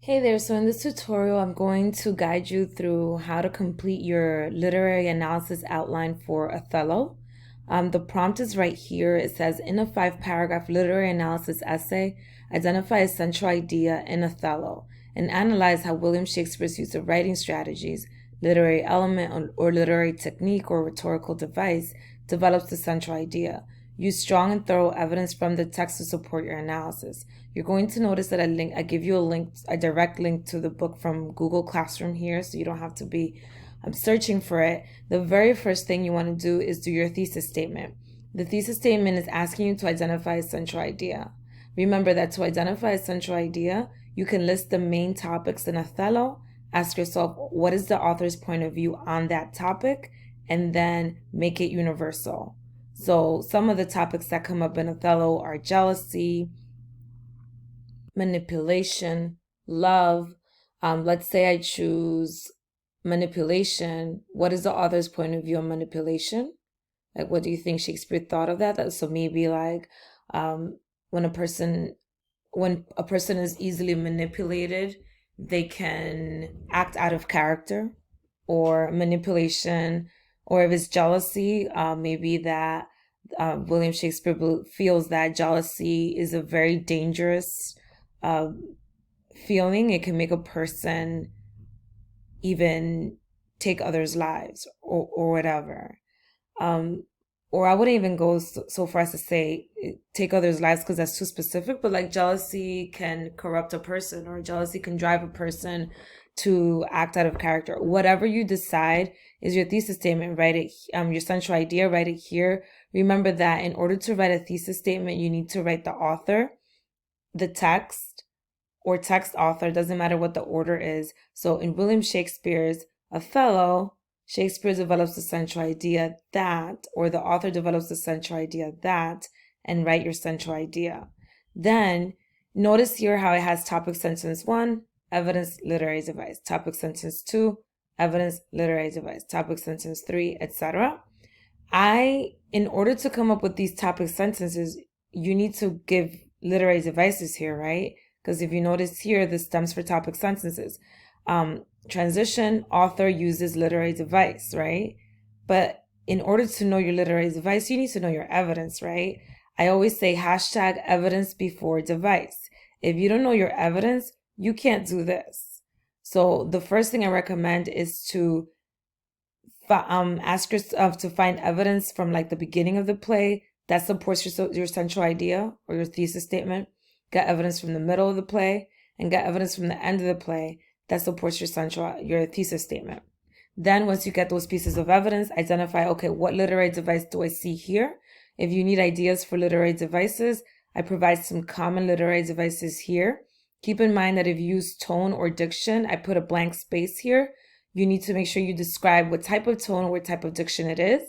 Hey there, so in this tutorial, I'm going to guide you through how to complete your literary analysis outline for Othello. The prompt is right here. It says, in a 5-paragraph literary analysis essay, identify a central idea in Othello and analyze how William Shakespeare's use of writing strategies, literary element or literary technique or rhetorical device develops the central idea. Use strong and thorough evidence from the text to support your analysis. You're going to notice that I give you a direct link to the book from Google Classroom here, so you don't have to be searching for it. The very first thing you want to do is do your thesis statement. The thesis statement is asking you to identify a central idea. Remember that to identify a central idea, you can list the main topics in Othello, ask yourself, what is the author's point of view on that topic, and then make it universal. So some of the topics that come up in Othello are jealousy, manipulation, love. Let's say I choose manipulation. What is the author's point of view on manipulation? Like, what do you think Shakespeare thought of that? So maybe like when a person is easily manipulated, they can act out of character, or manipulation, or if it's jealousy, maybe that William Shakespeare feels that jealousy is a very dangerous uh, feeling. It can make a person even take others' lives, or whatever. Um, or I wouldn't even go so far as to say take others' lives, because that's too specific, but like jealousy can corrupt a person, or jealousy can drive a person to act out of character. Whatever you decide is your thesis statement. Write it, your central idea, write it here. Remember that in order to write a thesis statement, you need to write the author, the text, or text author, doesn't matter what the order is. So in William Shakespeare's Othello, Shakespeare develops the central idea that, or the author develops the central idea that, and write your central idea. Then notice here how it has topic sentence 1, evidence, literary device, topic sentence 2, evidence, literary device, topic sentence 3, etc. In order to come up with these topic sentences, you need to give literary devices here, right? Because if you notice here, this stems for topic sentences. Transition, author uses literary device, right? But in order to know your literary device, you need to know your evidence, right? I always say hashtag evidence before device. If you don't know your evidence, you can't do this. So the first thing I recommend is to ask yourself to find evidence from like the beginning of the play that supports your central idea or your thesis statement. Get evidence from the middle of the play, and get evidence from the end of the play that supports your thesis statement. Then once you get those pieces of evidence, identify, okay, what literary device do I see here? If you need ideas for literary devices, I provide some common literary devices here. Keep in mind that if you use tone or diction, I put a blank space here. You need to make sure you describe what type of tone or what type of diction it is.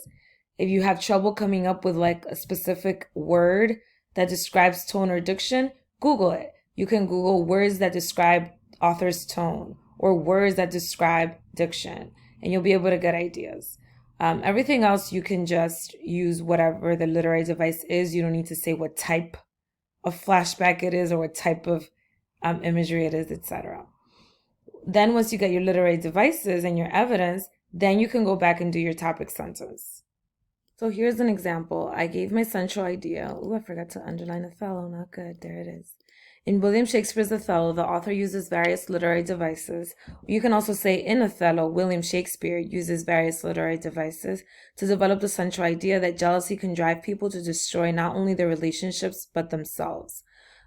If you have trouble coming up with like a specific word that describes tone or diction, Google it. You can Google words that describe author's tone or words that describe diction, and you'll be able to get ideas. Everything else, you can just use whatever the literary device is. You don't need to say what type of flashback it is or what type of imagery it is, etc. Then once you get your literary devices and your evidence, then you can go back and do your topic sentence. So here's an example. I gave my central idea. Oh, I forgot to underline Othello. Not good. There it is. In William Shakespeare's Othello, the author uses various literary devices. You can also say in Othello, William Shakespeare uses various literary devices to develop the central idea that jealousy can drive people to destroy not only their relationships, but themselves.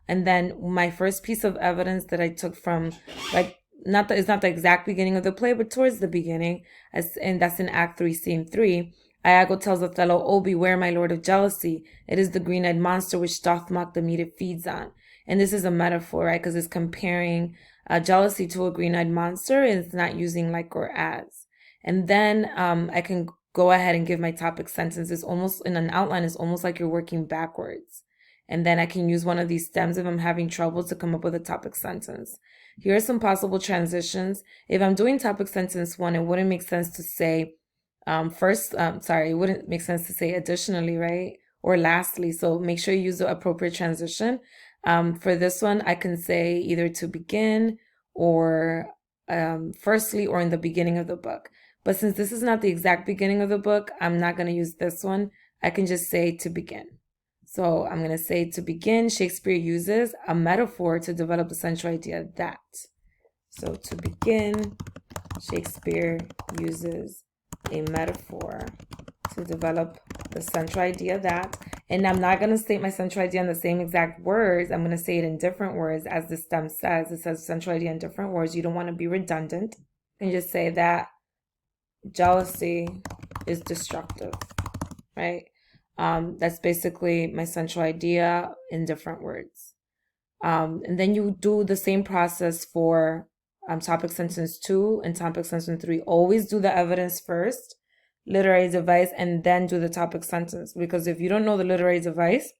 And then my first piece of evidence that I took from, like, it's not the exact beginning of the play, but towards the beginning, and that's in Act 3, Scene 3, Iago tells Othello, "Oh, beware, my lord, of jealousy. It is the green-eyed monster which doth mock the meat it feeds on." And this is a metaphor, right? Because it's comparing jealousy to a green-eyed monster, and it's not using like or as. And then I can go ahead and give my topic sentence. It's almost in an outline. It's almost like you're working backwards. And then I can use one of these stems if I'm having trouble to come up with a topic sentence. Here are some possible transitions. If I'm doing topic sentence 1, it wouldn't make sense to say it wouldn't make sense to say additionally, right? Or lastly. So make sure you use the appropriate transition. For this one, I can say either to begin or firstly or in the beginning of the book. But since this is not the exact beginning of the book, I'm not going to use this one. I can just say to begin. So I'm going to say to begin, Shakespeare uses a metaphor to develop the central idea that. So to begin, Shakespeare uses a metaphor to develop the central idea that, and I'm not going to state my central idea in the same exact words. I'm going to say it in different words as the stem says. It says central idea in different words. You don't want to be redundant. And just say that jealousy is destructive, right? That's basically my central idea in different words. And then you do the same process for topic sentence 2 and topic sentence 3. Always do the evidence first, literary device, and then do the topic sentence. Because if you don't know the literary device,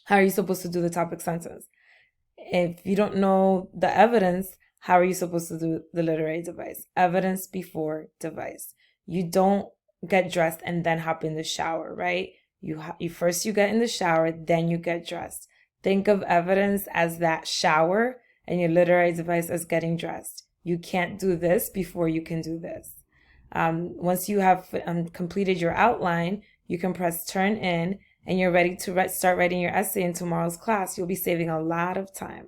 how are you supposed to do the topic sentence? If you don't know the evidence, how are you supposed to do the literary device? Evidence before device. You don't get dressed and then hop in the shower, right? You first you get in the shower, then you get dressed. Think of evidence as that shower and your literary device as getting dressed. You can't do this before you can do this. Once you have completed your outline, you can press turn in and you're ready to start writing your essay in tomorrow's class. You'll be saving a lot of time.